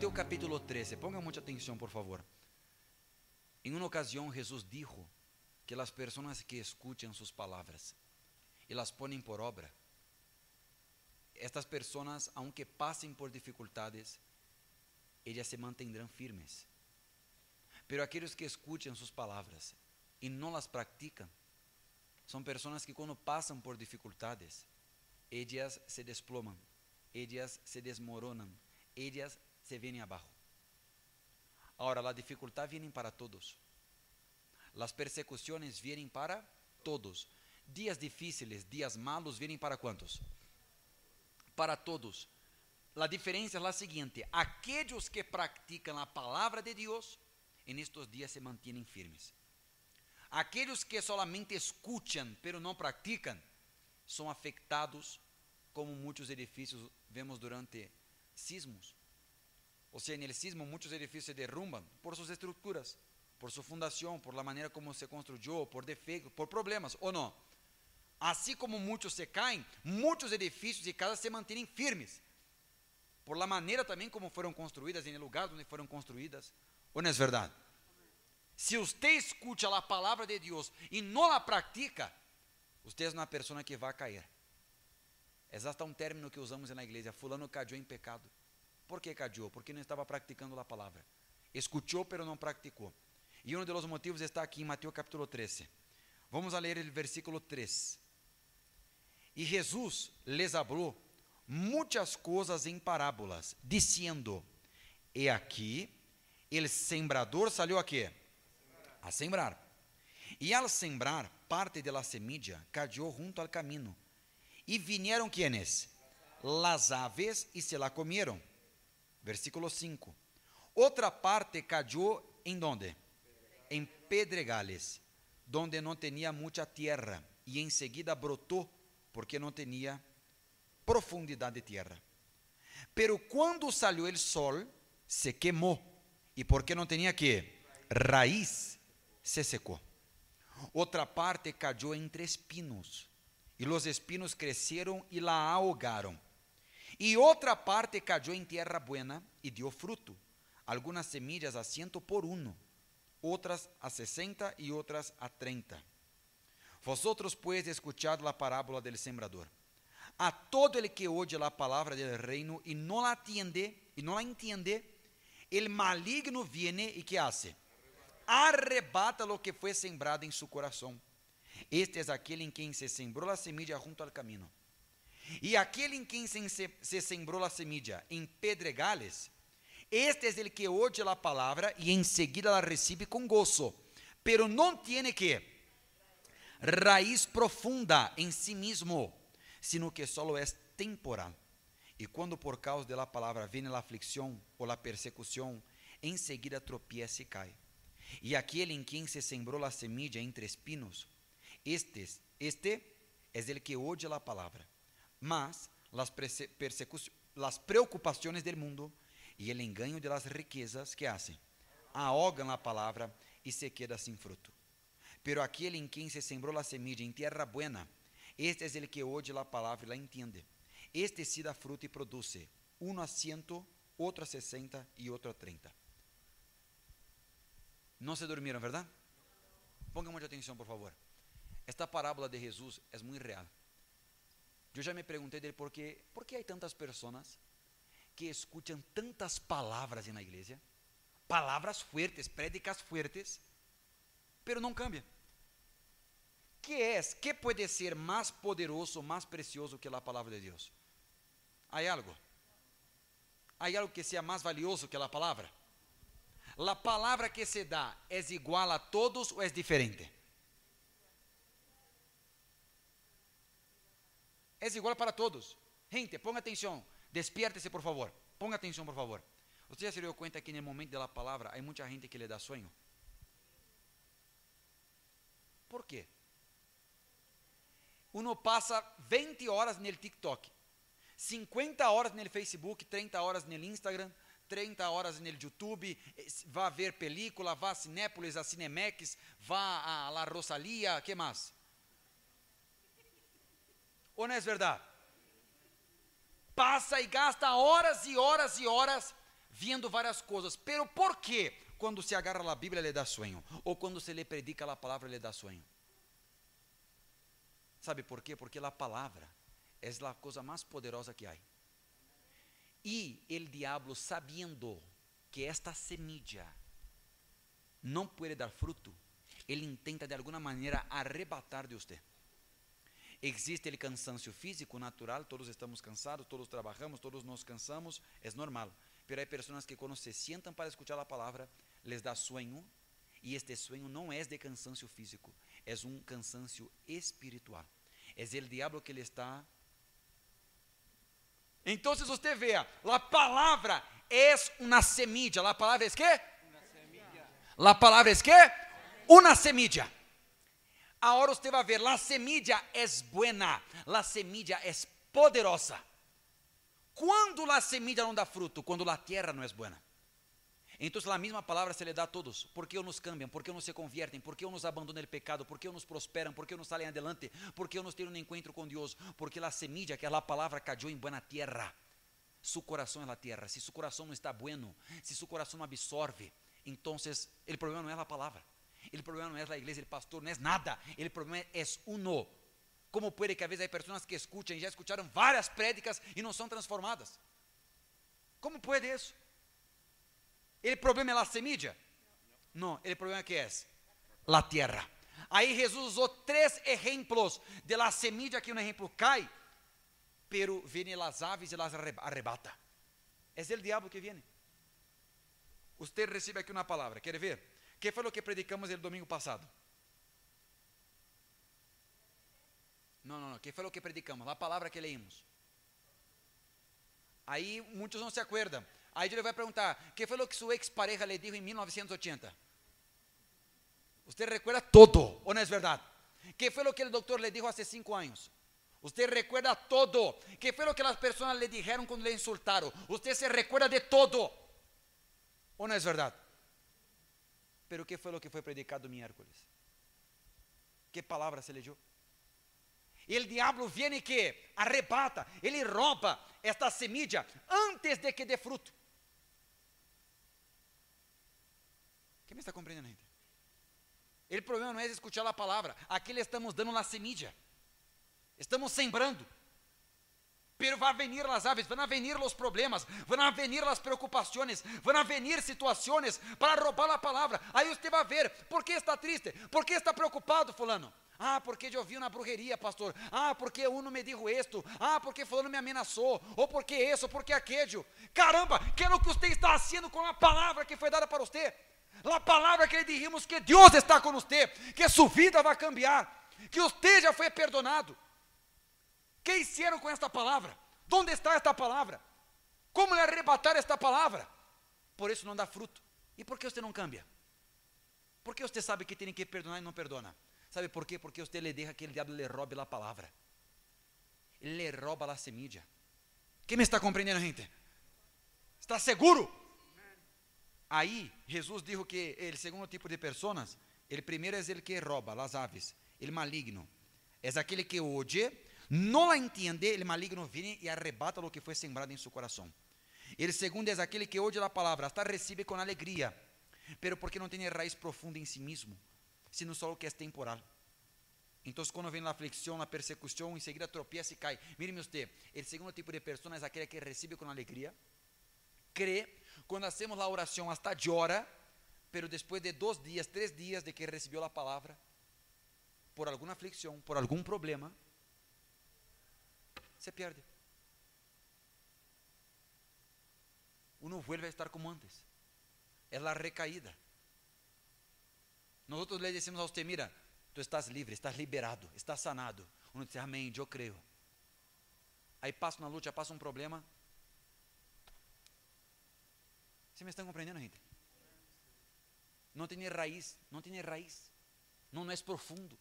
Mateo capítulo 13, pongan mucha atención por favor. En una ocasión Jesús dijo que las personas que escuchan sus palabras y las ponen por obra, estas personas, aunque pasen por dificultades, ellas se mantendrán firmes. Pero aquellos que escuchan sus palabras y no las practican, son personas que cuando pasan por dificultades, ellas se desploman, ellas se desmoronan, ellas se vienen abajo. Ahora, la dificultad viene para todos. Las persecuciones vienen para todos. Días difíciles, días malos, vienen para ¿cuántos? Para todos. La diferencia es la siguiente: aquellos que practican la palabra de Dios, en estos días se mantienen firmes. Aquellos que solamente escuchan, pero no practican, son afectados, como muchos edificios vemos durante sismos. O sea, en el sismo muchos edificios se derrumban por sus estructuras, por su fundación, por la manera como se construyó, por defectos, por problemas, ¿o no? Así como muchos se caen, muchos edificios y casas se mantienen firmes, por la manera también como fueron construidas, en el lugar donde fueron construidas. ¿O no es verdad? Si usted escucha la palabra de Dios y no la practica, usted es una persona que va a caer. Es hasta un término que usamos en la iglesia: fulano cayó en pecado. ¿Por qué cayó? Porque no estaba practicando la palabra. Escuchó pero no practicó. Y uno de los motivos está aquí en Mateo capítulo 13. Vamos a leer el versículo 3. Y Jesús les habló muchas cosas en parábolas, diciendo: he aquí, el sembrador salió ¿a qué? A sembrar. Y al sembrar, parte de la semilla cayó junto al camino. Y vinieron ¿quiénes? Las aves y se la comieron. Versículo 5. Otra parte cayó ¿en dónde? En pedregales, donde no tenía mucha tierra, y enseguida brotó, porque no tenía profundidad de tierra. Pero cuando salió el sol, se quemó, y porque no tenía ¿qué? Raíz, se secó. Otra parte cayó entre espinos, y los espinos crecieron y la ahogaron. Y otra parte cayó en tierra buena y dio fruto, algunas semillas a 100 por 1, otras a 60 y otras a 30. Vosotros pues escuchad la parábola del sembrador. A todo el que oye la palabra del reino y no la entiende, el maligno viene y ¿qué hace? Arrebata lo que fue sembrado en su corazón. Este es aquel en quien se sembró la semilla junto al camino. Y aquel en quien se sembró la semilla en pedregales, este es el que oye la palabra y enseguida la recibe con gozo, pero no tiene ¿qué? Raíz profunda en sí mismo, sino que solo es temporal. Y cuando por causa de la palabra viene la aflicción o la persecución, enseguida tropieza y cae. Y aquel en quien se sembró la semilla entre espinos, este es el que oye la palabra, mas las preocupaciones del mundo y el engaño de las riquezas, ¿qué hacen? Ahogan la palabra y se queda sin fruto. Pero aquel en quien se sembró la semilla en tierra buena, este es el que oye la palabra y la entiende. Este sí da fruto y produce, uno a 100, otro a 60 y otro a 30. No se durmieron, ¿verdad? Pongan mucha atención, por favor. Esta parábola de Jesús es muy real. Yo ya me pregunté de él por qué hay tantas personas que escuchan tantas palabras en la iglesia, palabras fuertes, prédicas fuertes, pero no cambian. ¿Qué puede ser más poderoso, más precioso que la palabra de Dios? ¿Hay algo? ¿Hay algo que sea más valioso que la palabra? ¿La palabra que se da es igual a todos o es diferente? Es igual para todos. Gente, ponga atención, despiértese por favor, ponga atención por favor. Usted ya se dio cuenta que en el momento de la palabra hay mucha gente que le da sueño. ¿Por qué? Uno pasa 20 horas en el TikTok, 50 horas en el Facebook, 30 horas en el Instagram, 30 horas en el YouTube, va a ver película, va a Cinépolis, a Cinemex, va a la Rosalía, ¿qué más? ¿O no es verdad? Pasa y gasta horas y horas y horas viendo várias coisas. Pero por quê? Quando se agarra a Bíblia, lhe dá sueño. Ou quando se lhe predica a palavra, lhe dá sueño. ¿Sabe por quê? Porque a palavra é a coisa mais poderosa que há. E o diabo, sabendo que esta semilla não pode dar fruto, ele intenta de alguma maneira arrebatar de você. Existe o cansancio físico natural, todos estamos cansados, todos trabalhamos, todos nos cansamos, é normal. Pero há pessoas que quando se sentam para escuchar a palavra, les dá sueño, e este sueño não é de cansancio físico, é cansancio espiritual. É o diabo que ele está. Então, você vê, a palavra é uma semilla. A palavra é que? A palavra é que? Uma semilla. Agora você vai ver, a semilla é buena, a semilla é poderosa. Quando a semilla não dá fruto? Quando a terra não é buena. Então, a mesma palavra se lhe dá a todos. ¿Por qué nos cambiam? ¿Por qué nos se conviertem? ¿Por qué nos abandonam o pecado? ¿Por qué nos prosperam? ¿Por qué nos saem adelante? ¿Por qué nos têm encontro com Deus? Porque a semilla, que é a palavra, cayó em buena tierra. Su coração é a tierra. Se su coração não está bueno, se su coração não absorve, então o problema não é a palavra. O problema não é a igreja, o pastor, não é nada. O problema é uno. Como pode que a vezes há pessoas que escutam, já escutaram várias prédicas e não são transformadas? Como pode isso? O problema é a semilla? Não, o problema é que é a terra. Aí Jesus usou 3 exemplos de la semilla, que um exemplo cai, pero vienen as aves e las arrebata. É o diabo que viene. Você recebe aqui uma palavra, quer ver? Que foi o que predicamos el domingo passado? Não, que foi o que predicamos? A palavra que leímos. Aí muitos não se acuerdam. Aí ele vai perguntar, que foi o que sua ex-pareja lhe dijo em 1980? Você recuerda todo, ou não é verdade? Que foi o que o doutor lhe dijo há 5 anos? Você recuerda todo. Que foi o que as pessoas lhe dijeron quando lhe insultaram? Você se recuerda de todo, ou não é verdade? Pero que foi o que foi predicado miércoles? Que palavra se leyó? E o diabo viene que arrebata, ele rouba esta semilla antes de que dê fruto. Quem me está compreendendo, gente? O problema não é escuchar a palavra, aqui le estamos dando a semilla, estamos sembrando. Pero vai venir as aves, vão venir os problemas, vão venir as preocupações, vão venir situações para roubar a palavra. Aí você vai ver, por que está triste? Por que está preocupado, fulano? Ah, porque eu vi uma brujeria, pastor. Ah, porque uno me dijo esto. Ah, porque fulano me ameaçou. Ou porque isso, ou porque aquello. Caramba, que é o que você está fazendo com a palavra que foi dada para você? A palavra que lhe dijimos que Deus está com você, que sua vida vai cambiar, que você já foi perdonado. Que hicieron com esta palavra? Onde está esta palavra? Como lhe arrebatar esta palavra? Por isso não dá fruto. E por que você não cambia? Por que você sabe que tem que perdonar e não perdona? Sabe por quê? Porque você lhe deixa que o diabo lhe roube a palavra. Ele lhe rouba a semilla. Quem me está compreendendo, gente? Está seguro? Aí, Jesus dijo que o segundo tipo de pessoas, o primeiro é o que rouba, as aves, o maligno. É aquele que oye, não la entende, o maligno vem e arrebata o que foi sembrado em seu coração. O segundo é aquele que oye a palavra, hasta recebe com alegria, pero porque não tem raiz profunda em si mesmo, sino só o que é temporal. Então, quando vem a aflicção, a persecução, em seguida tropeça e cai. Mire-me você, o segundo tipo de pessoa é aquele que recebe com alegria, crê, quando hacemos a oração hasta llora, pero depois de 2 dias, 3 dias de que recebeu a palavra, por alguma aflicção, por algum problema, se perde. Uno vuelve a estar como antes. É a recaída. Nós le decimos a você, mira, tu estás livre, estás liberado, estás sanado. Uno diz, amém, eu creio. Aí passa uma luta, passa um problema. Você me estão compreendendo, gente? Não tem raiz, não tem raiz. Não é profundo.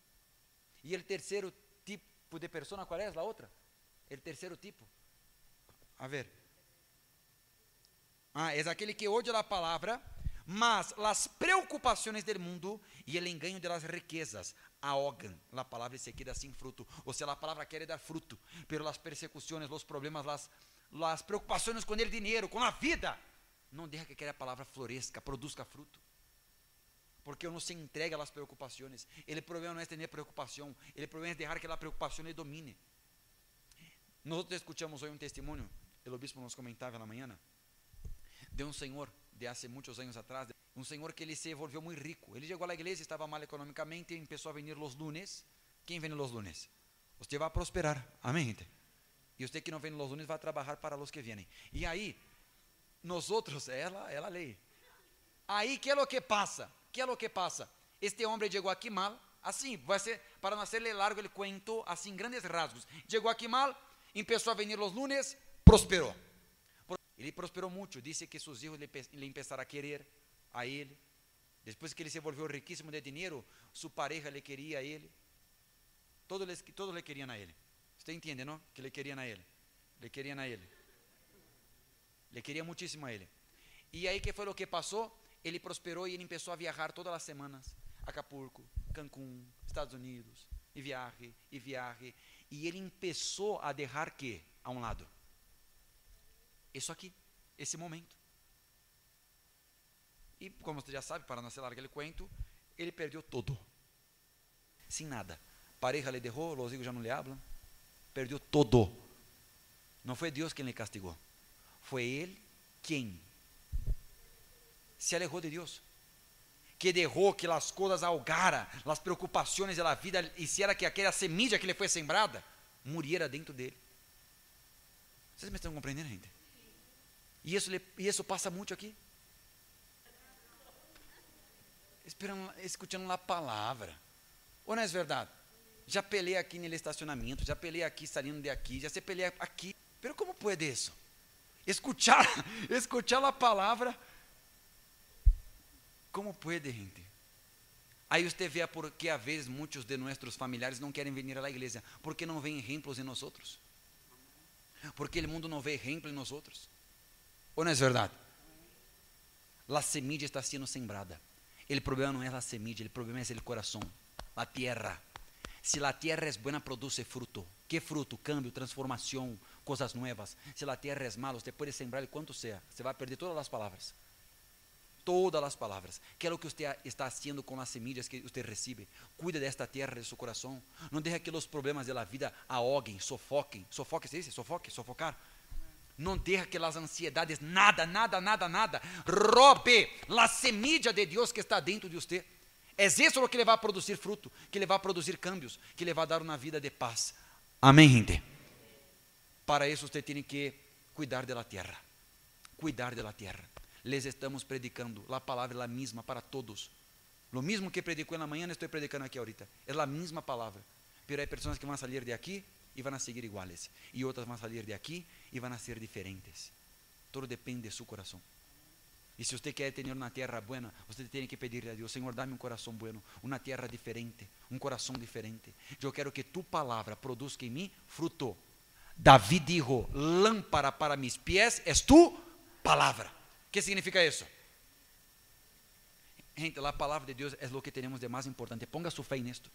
E o terceiro tipo de pessoa, qual é a outra? O terceiro tipo. A ver. É aquele que odia a palavra, mas as preocupações do mundo e o engano das riquezas ahogam a palavra e se queda sem fruto. Ou seja, a palavra quer dar fruto, pero as persecuções, os problemas, as preocupações com o dinheiro, com a vida, Não deixa que aquela palavra floresca, produzca fruto. Porque uno se entrega a las preocupaciones. El problema no es tener preocupación, el problema es dejar que la preocupación le domine. Nosotros escuchamos hoy un testimonio, el obispo nos comentaba en la mañana, de un señor de hace muchos años atrás, un señor que ele se volvió muy rico. Ele llegó a la iglesia, estaba mal económicamente, empezó a venir los lunes. ¿Quién viene los lunes? Usted va a prosperar, amén, gente. Y usted que no viene los lunes va a trabajar para los que vienen. Y ahí, nosotros, es la ley. Ahí, ¿qué es lo que pasa? ¿Qué es lo que pasa? Este hombre llegó aquí mal, así, vai ser, para no hacerle largo el cuento, así en grandes rasgos. Llegó aquí mal, empezó a venir los lunes, prosperó. Ele prosperou muito, disse que seus hijos le empezaram a querer a ele. Depois que ele se volvió riquíssimo de dinheiro, sua pareja le queria a ele. Todos le queriam a ele. Você entende, não? Que le queriam a ele. Le queriam a ele. Le queria muitíssimo a ele. E aí, que foi o que passou? Ele prosperou e ele começou a viajar todas as semanas. Acapulco, Cancún, Estados Unidos. E viaje, e viaje. E ele começou a deixar que? A um lado. Isso aqui, esse momento. E como você já sabe, para não ser largo ele cuento, ele perdeu todo. Sem nada. Pareja le dejó, los hijos já não le hablan. Perdeu todo. Não foi Deus quem le castigou. Foi ele quem se alejou de Deus. Que dejó que as coisas ahogaram, as preocupações da vida, hiciera que aquela semilla que lhe foi sembrada, muriera dentro dele. Vocês me estão compreendendo, gente? E isso passa muito aqui. Escutando a palavra. Ou não é verdade? Já pelei aqui no estacionamento, já pelei aqui saindo de aqui, já se pelei aqui. Pero como pode isso? Escuchar a palavra. Como pode, gente? Aí você vê por que às vezes muitos de nossos familiares não querem vir à igreja, porque não veem exemplos em nós outros. Porque o mundo não vê exemplo em nós outros. Ou não é verdade? A semilla está sendo sembrada. O problema não é a semilla, o problema é o coração, a terra. Se a terra é boa, produz fruto. Que fruto? Cambio, transformação, coisas novas. Se a terra é mala, você pode sembrar quanto seja. Você vai perder todas as palavras. Todas as palavras. Que é o que você está fazendo com as semillas que você recebe? Cuida desta terra de seu coração. Não deixe que os problemas da vida ahoguem, sofoquem. Sofoque, se diz? Sofocar. Não deixe que as ansiedades, nada, roube a semilla de Deus que está dentro de você. É isso o que lhe vai produzir fruto, que lhe vai produzir cambios, que lhe vai dar uma vida de paz. Amém, gente? Para isso, você tem que cuidar da terra. Cuidar da terra. Les estamos predicando, a palavra é a mesma para todos. Lo mesmo que predicou na manhã, estou predicando aqui ahorita. É a mesma palavra. Pero há pessoas que vão sair de aqui e vão seguir iguales. E outras vão sair de aqui e vão ser diferentes. Tudo depende de seu coração. E se você quer ter uma terra boa, você tem que pedir a Deus: Senhor, dá-me um coração bueno, uma terra diferente, um coração diferente. Eu quero que tu palavra produza em mim fruto. Davi dijo: lámpara para mis pies es tu palavra. ¿Qué significa isso? Gente, a palavra de Deus é o que temos de mais importante. Ponga sua fé nisto.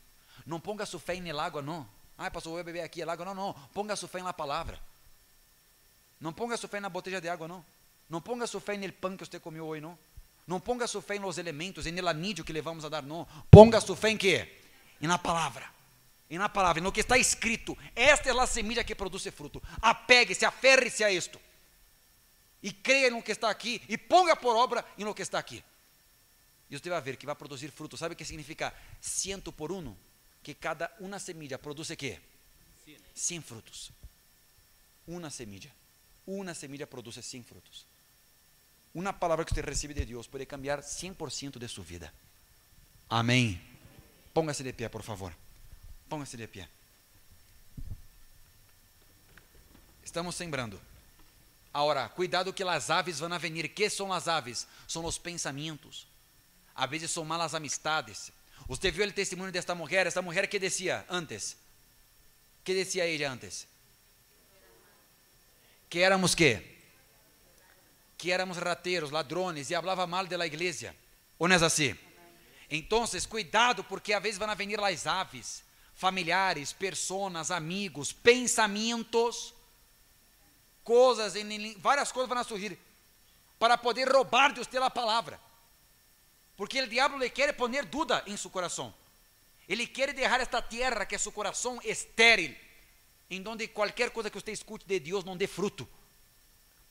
Não ponga sua fé no água, não. Ah, pastor, vou beber aqui el água. Não. Ponga sua fé na palavra. Não ponga sua fé na botella de água, não. Não ponga sua fé no pão que você comeu hoje, não. Não ponga sua fé nos elementos, no anillo que lhe vamos a dar, não. Ponga sua fé em quê? Na palavra. E na palavra, no que está escrito. Esta é a semilla que produz fruto. Apegue-se, aferre-se a isto. E creia no que está aqui. E ponga por obra no que está aqui. E você vai ver que vai produzir fruto. Sabe o que significa 100 por 1? Que cada uma semilla produz o quê? 100 frutos. Uma semilla produz 100 frutos. Uma palavra que você recebe de Deus pode cambiar 100% de sua vida. Amém. Póngase de pé, por favor. Póngase de pé. Estamos sembrando. Agora, cuidado que as aves vão venir. Que são as aves? São os pensamentos. Às vezes são malas amistades. Você viu o testemunho desta mulher? Esta mulher que dizia antes? Que dizia ela antes? Que éramos quê? Que éramos rateiros, ladrones, e falava mal da igreja. Ou não é assim? Então, cuidado, porque às vezes vão venir as aves, familiares, personas, amigos, pensamentos, coisas, várias coisas vão surgir. para poder roubar de usted la palabra. Porque el diablo le quiere poner duda en su corazón. Ele quer dejar esta tierra que é seu coração estéril, em donde qualquer coisa que você escute de Deus não dê fruto.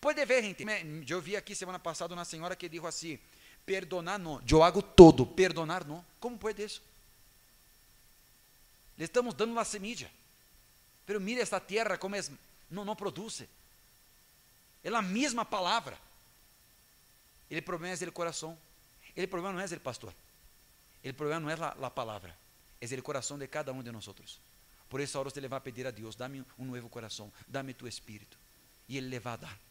Pode ver, gente. Eu vi aqui semana passada uma senhora que disse assim: perdonar não, eu hago todo, perdonar não. Como pode isso? Le estamos dando a semilla, pero mire esta tierra como não produz. É a mesma palavra. O problema é o coração. O problema não é o pastor. O problema não é a palavra. É o coração de cada um de nós. Por isso, agora você vai pedir a Deus: dá-me um novo coração, dá-me tu espírito. E Ele lhe vai dar.